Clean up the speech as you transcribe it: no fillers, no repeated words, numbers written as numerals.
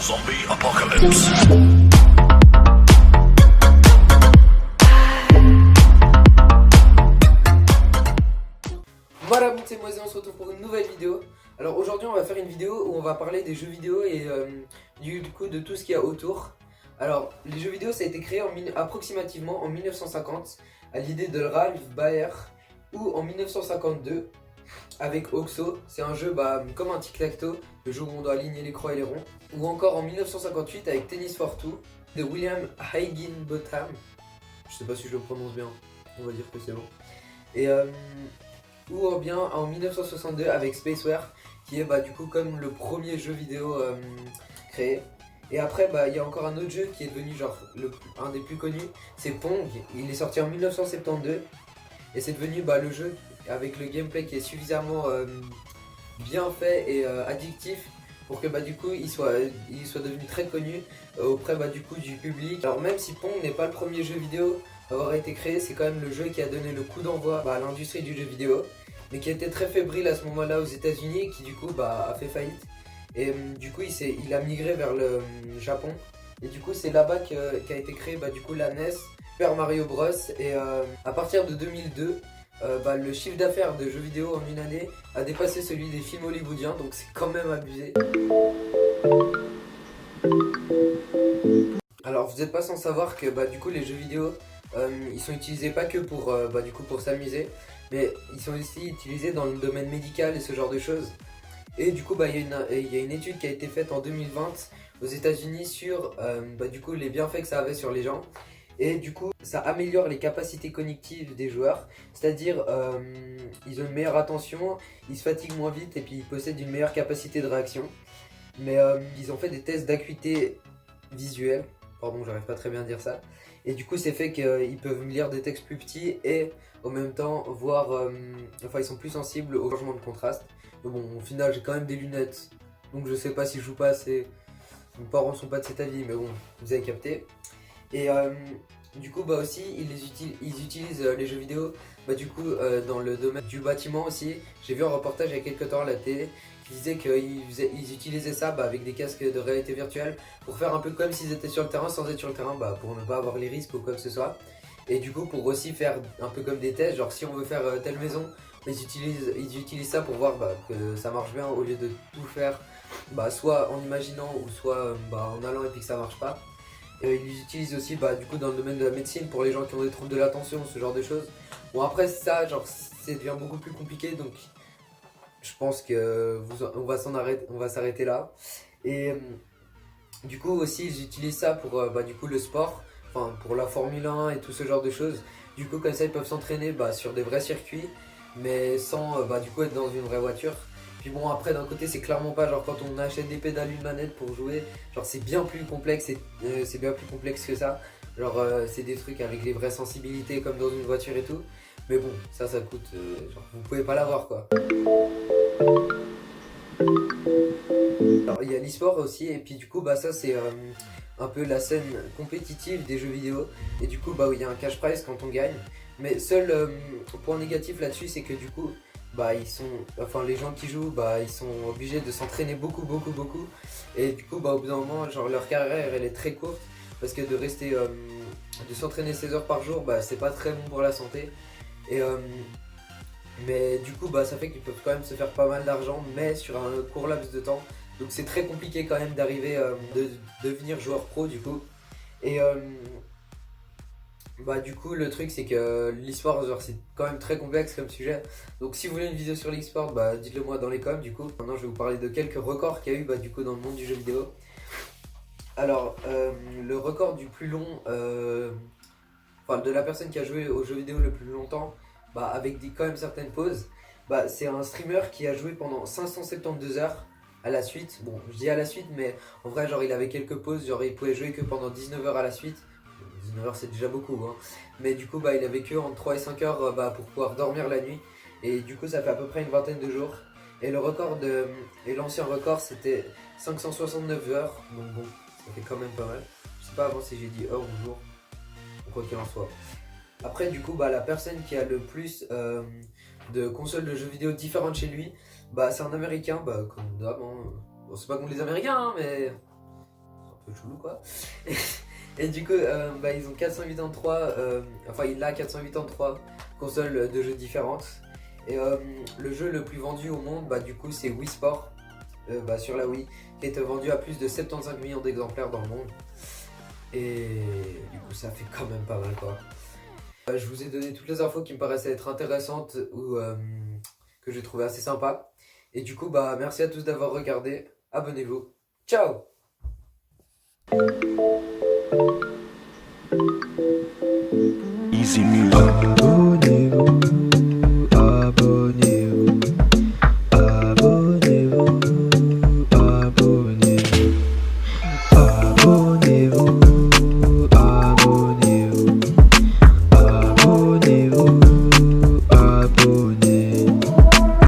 Zombie Apocalypse. Voilà, c'est moi et on se retrouve pour une nouvelle vidéo. Alors aujourd'hui on va faire une vidéo où on va parler des jeux vidéo et du coup de tout ce qu'il y a autour. Alors les jeux vidéo ça a été créé approximativement en 1950 à l'idée de Ralph Baer, ou en 1952 avec Oxo. C'est un jeu comme un tic-tac-toe, le jeu où on doit aligner les croix et les ronds. Ou encore en 1958 avec Tennis for Two de William Higginbotham. Je sais pas si je le prononce bien, on va dire que c'est bon. Et ou bien en 1962 avec Spaceware, qui est du coup comme le premier jeu vidéo créé. Et après il y a encore un autre jeu qui est devenu genre un des plus connus, c'est Pong. Il est sorti en 1972 et c'est devenu le jeu avec le gameplay qui est suffisamment bien fait et addictif pour que du coup il soit devenu très connu auprès du coup du public. Alors même si Pong n'est pas le premier jeu vidéo à avoir été créé, c'est quand même le jeu qui a donné le coup d'envoi à l'industrie du jeu vidéo, mais qui était très fébrile à ce moment-là aux États-Unis et qui du coup a fait faillite. Et du coup il a migré vers le Japon, et du coup c'est là-bas qu'a été créé du coup la NES, Super Mario Bros. Et à partir de 2002, le chiffre d'affaires de jeux vidéo en une année a dépassé celui des films hollywoodiens, donc c'est quand même abusé. Alors vous n'êtes pas sans savoir que du coup les jeux vidéo ils sont utilisés pas que pour pour s'amuser, mais ils sont aussi utilisés dans le domaine médical et ce genre de choses. Et du coup il y a une étude qui a été faite en 2020 aux États-Unis sur du coup les bienfaits que ça avait sur les gens. Et du coup ça améliore les capacités cognitives des joueurs, c'est-à-dire ils ont une meilleure attention, ils se fatiguent moins vite et puis ils possèdent une meilleure capacité de réaction. Mais ils ont fait des tests d'acuité visuelle, pardon j'arrive pas très bien à dire ça, et du coup c'est fait qu'ils peuvent lire des textes plus petits et en même temps voir, ils sont plus sensibles au changement de contraste. Mais bon, au final j'ai quand même des lunettes, donc je sais pas si je joue pas assez, mes parents sont pas de cet avis, mais bon, vous avez capté. Et du coup aussi ils utilisent les jeux vidéo dans le domaine du bâtiment aussi. J'ai vu un reportage il y a quelques temps à la télé qui disait qu'ils utilisaient ça avec des casques de réalité virtuelle pour faire un peu comme s'ils étaient sur le terrain sans être sur le terrain, pour ne pas avoir les risques ou quoi que ce soit. Et du coup pour aussi faire un peu comme des tests, genre si on veut faire telle maison, ils utilisent ça pour voir que ça marche bien, au lieu de tout faire soit en imaginant ou soit en allant et puis que ça marche pas. Et ils utilisent aussi du coup dans le domaine de la médecine pour les gens qui ont des troubles de l'attention, ce genre de choses. Bon après ça ça devient beaucoup plus compliqué, donc je pense que on va s'arrêter là. Et du coup aussi ils utilisent ça pour du coup le sport, enfin pour la Formule 1 et tout ce genre de choses. Du coup comme ça ils peuvent s'entraîner sur des vrais circuits, mais sans du coup être dans une vraie voiture. Puis bon après d'un côté c'est clairement pas genre quand on achète des pédales, une manette pour jouer, genre c'est bien plus complexe, c'est bien plus complexe que ça. Genre c'est des trucs avec les vraies sensibilités comme dans une voiture et tout. Mais bon ça coûte, genre vous pouvez pas l'avoir quoi. Alors il y a l'e-sport aussi, et puis du coup ça c'est un peu la scène compétitive des jeux vidéo. Et du coup il y a un cash prize quand on gagne. Mais seul point négatif là-dessus c'est que du coup les gens qui jouent ils sont obligés de s'entraîner beaucoup. Et du coup au bout d'un moment genre leur carrière elle est très courte, parce que de rester de s'entraîner 16 heures par jour c'est pas très bon pour la santé. Et mais du coup ça fait qu'ils peuvent quand même se faire pas mal d'argent, mais sur un court laps de temps. Donc c'est très compliqué quand même d'arriver de devenir joueur pro du coup. Et du coup le truc c'est que l'e-sport c'est quand même très complexe comme sujet. Donc si vous voulez une vidéo sur l'e-sport, dites-le moi dans les coms du coup. Maintenant je vais vous parler de quelques records qu'il y a eu du coup dans le monde du jeu vidéo. Alors le record du plus long, de la personne qui a joué au jeu vidéo le plus longtemps, avec quand même certaines pauses, c'est un streamer qui a joué pendant 572 heures à la suite. Bon je dis à la suite, mais en vrai genre il avait quelques pauses, genre il pouvait jouer que pendant 19 heures à la suite. 19 heures c'est déjà beaucoup hein. Mais du coup il avait que entre 3 et 5 heures pour pouvoir dormir la nuit. Et du coup ça fait à peu près une vingtaine de jours. Et l'ancien record c'était 569 heures. Donc bon, ça fait quand même pas mal. Je sais pas avant si j'ai dit heure ou jour, quoi qu'il en soit. Après du coup la personne qui a le plus de consoles de jeux vidéo différentes chez lui, c'est un américain, comme d'hab hein. Bon, c'est pas contre les américains hein, mais peu chelou quoi. Et du coup, ils ont 483, enfin il a 483 consoles de jeux différentes. Et le jeu le plus vendu au monde, du coup c'est Wii Sport, sur la Wii, qui a été vendu à plus de 75 millions d'exemplaires dans le monde. Et du coup ça fait quand même pas mal quoi. Je vous ai donné toutes les infos qui me paraissaient être intéressantes ou que j'ai trouvé assez sympa. Et du coup, merci à tous d'avoir regardé. Abonnez-vous. Ciao! Easy music.